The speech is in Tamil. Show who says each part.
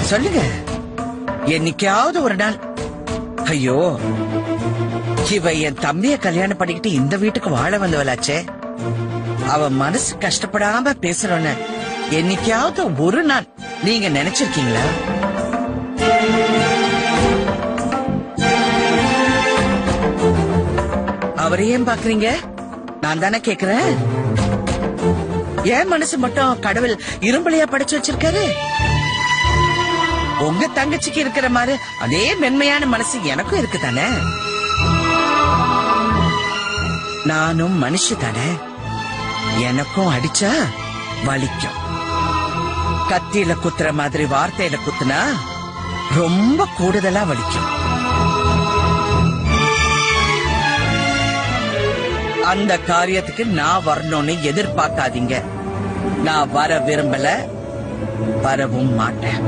Speaker 1: சொல்லுங்க, என்னைக்காவது ஒரு நாள். ஐயோ, இவ என் தம்பிய கல்யாணம் பண்ணிக்கிட்டு இந்த வீட்டுக்கு வாழ வந்தவளாச்சே, அவ மனசு கஷ்டப்படாம பேசுறோன்னு என்னைக்காவது ஒரு நாள் நீங்க நினைச்சிருக்கீங்களா? அவரையும் பாக்குறீங்க, நான் தானே கேக்குறேன். என் மனசு மட்டும் கடவுள் இரும்பலையா படைச்சு வச்சிருக்காரு. உங்க தங்கச்சிக்கு இருக்கிற மாதிரி அதே மென்மையான மனசு எனக்கும் இருக்கு தானே. நானும் மனுஷ தானே, எனக்கும் அடிச்சா வலிக்கும். கத்தியில குத்துற மாதிரி வார்த்தையில குத்துனா ரொம்ப கூடுதலா வலிக்கும். அந்த காரியத்துக்கு நான் வரணும்னு எதிர்பார்க்காதீங்க. நான் வர விரும்பல, வரவும் மாட்டேன்.